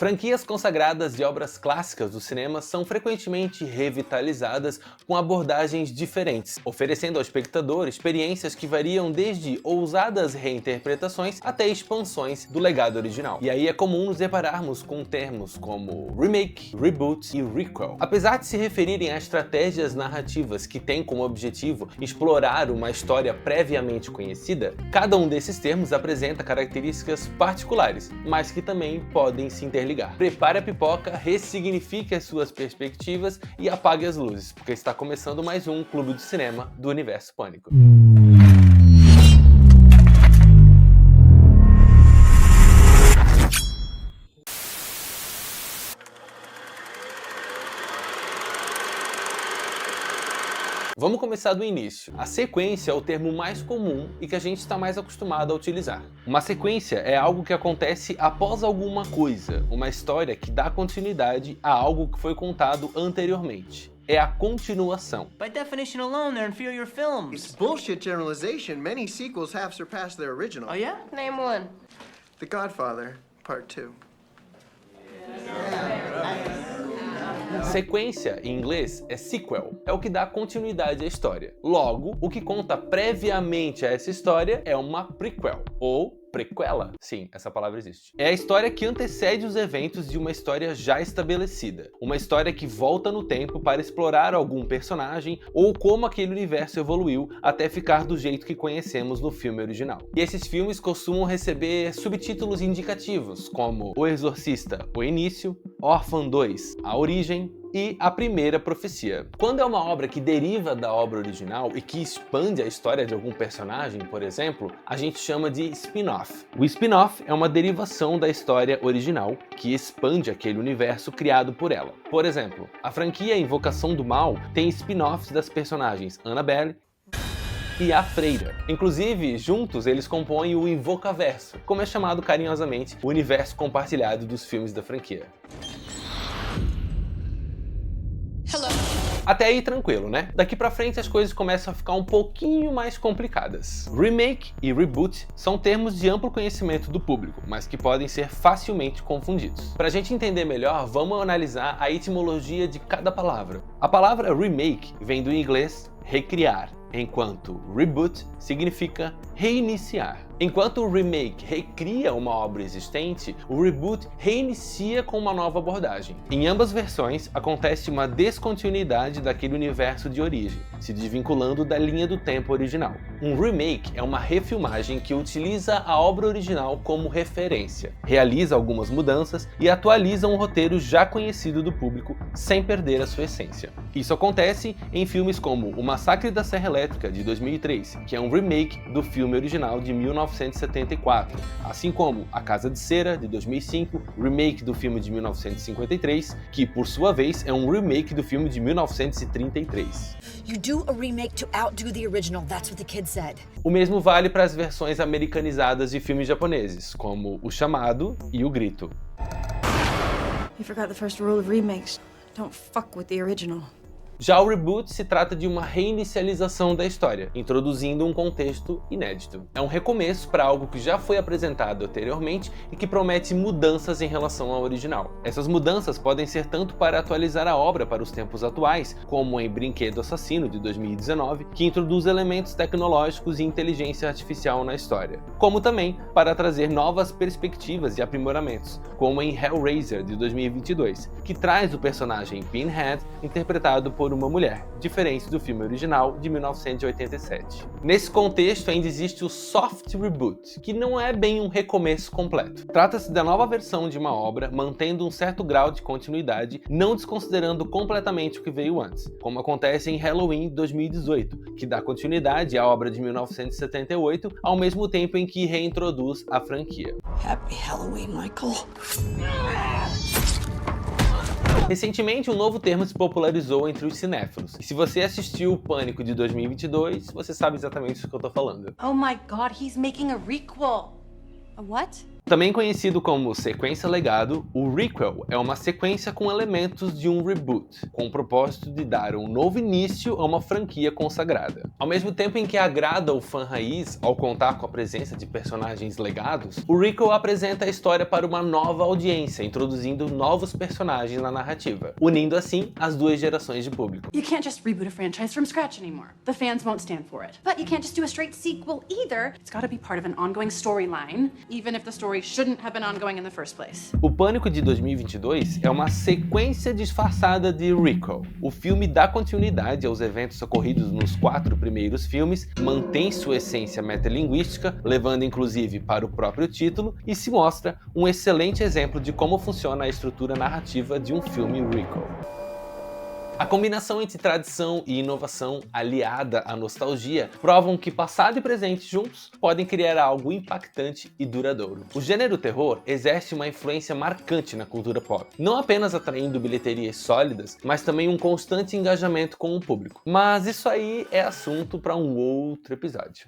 Franquias consagradas de obras clássicas do cinema são frequentemente revitalizadas com abordagens diferentes, oferecendo ao espectador experiências que variam desde ousadas reinterpretações até expansões do legado original. E aí é comum nos depararmos com termos como remake, reboot e requel. Apesar de se referirem a estratégias narrativas que têm como objetivo explorar uma história previamente conhecida, cada um desses termos apresenta características particulares, mas que também podem se interligar. Prepare a pipoca, ressignifique as suas perspectivas e apague as luzes, porque está começando mais um Clube do Cinema do Universo Pânico. Vamos começar do início. A sequência é o termo mais comum e que a gente está mais acostumado a utilizar. Uma sequência é algo que acontece após alguma coisa, uma história que dá continuidade a algo que foi contado anteriormente. É a continuação. By definition alone, they're inferior films. It's bullshit generalization. Many sequels have surpassed their original. Oh yeah? Name one. The Godfather, Part 2. Sequência, em inglês, é sequel, é o que dá continuidade à história. Logo, o que conta previamente a essa história é uma prequel, ou prequela. Sim, essa palavra existe. É a história que antecede os eventos de uma história já estabelecida. Uma história que volta no tempo para explorar algum personagem ou como aquele universo evoluiu até ficar do jeito que conhecemos no filme original. E esses filmes costumam receber subtítulos indicativos, como O Exorcista, O Início, Órfão 2, A Origem, e A Primeira Profecia. Quando é uma obra que deriva da obra original e que expande a história de algum personagem, por exemplo, a gente chama de spin-off. O spin-off é uma derivação da história original que expande aquele universo criado por ela. Por exemplo, a franquia Invocação do Mal tem spin-offs das personagens Annabelle e a Freira. Inclusive, juntos eles compõem o Invocaverso, como é chamado carinhosamente o universo compartilhado dos filmes da franquia. Até aí tranquilo, né? Daqui pra frente as coisas começam a ficar um pouquinho mais complicadas. Remake e reboot são termos de amplo conhecimento do público, mas que podem ser facilmente confundidos. Pra gente entender melhor, vamos analisar a etimologia de cada palavra. A palavra remake vem do inglês recriar, enquanto reboot significa reiniciar. Enquanto o remake recria uma obra existente, o reboot reinicia com uma nova abordagem. Em ambas versões, acontece uma descontinuidade daquele universo de origem, se desvinculando da linha do tempo original. Um remake é uma refilmagem que utiliza a obra original como referência, realiza algumas mudanças e atualiza um roteiro já conhecido do público sem perder a sua essência. Isso acontece em filmes como O Massacre da Serra Elétrica, de 2003, que é um remake do filme original de 1974, assim como A Casa de Cera, de 2005, remake do filme de 1953, que por sua vez é um remake do filme de 1933. You do a remake to outdo the original, that's what the kid said. O mesmo vale para as versões americanizadas de filmes japoneses, como O Chamado e O Grito. You forgot the first rule of remakes. Don't fuck with the original. Já o reboot se trata de uma reinicialização da história, introduzindo um contexto inédito. É um recomeço para algo que já foi apresentado anteriormente e que promete mudanças em relação ao original. Essas mudanças podem ser tanto para atualizar a obra para os tempos atuais, como em Brinquedo Assassino, de 2019, que introduz elementos tecnológicos e inteligência artificial na história, como também para trazer novas perspectivas e aprimoramentos, como em Hellraiser, de 2022, que traz o personagem Pinhead, interpretado por uma mulher, diferente do filme original de 1987. Nesse contexto ainda existe o soft reboot, que não é bem um recomeço completo. Trata-se da nova versão de uma obra, mantendo um certo grau de continuidade, não desconsiderando completamente o que veio antes, como acontece em Halloween 2018, que dá continuidade à obra de 1978, ao mesmo tempo em que reintroduz a franquia. Happy Halloween, Michael. Recentemente, um novo termo se popularizou entre os cinéfilos. E se você assistiu o Pânico de 2022, você sabe exatamente do que eu tô falando. Oh my god, he's making a requel. A what? Também conhecido como sequência legado, o requel é uma sequência com elementos de um reboot, com o propósito de dar um novo início a uma franquia consagrada. Ao mesmo tempo em que agrada o fã raiz ao contar com a presença de personagens legados, o requel apresenta a história para uma nova audiência, introduzindo novos personagens na narrativa, unindo assim as duas gerações de público. You can't just reboot a franchise from scratch anymore. The fans won't stand for it. But you can't just do a straight sequel either. It's gotta be part of an ongoing storyline, even if the story shouldn't have been ongoing in the first place. O Pânico de 2022 é uma sequência disfarçada de requel. O filme dá continuidade aos eventos ocorridos nos 4 primeiros filmes, mantém sua essência metalinguística, levando inclusive para o próprio título, e se mostra um excelente exemplo de como funciona a estrutura narrativa de um filme requel. A combinação entre tradição e inovação, aliada à nostalgia, provam que passado e presente juntos podem criar algo impactante e duradouro. O gênero terror exerce uma influência marcante na cultura pop, não apenas atraindo bilheterias sólidas, mas também um constante engajamento com o público. Mas isso aí é assunto para um outro episódio.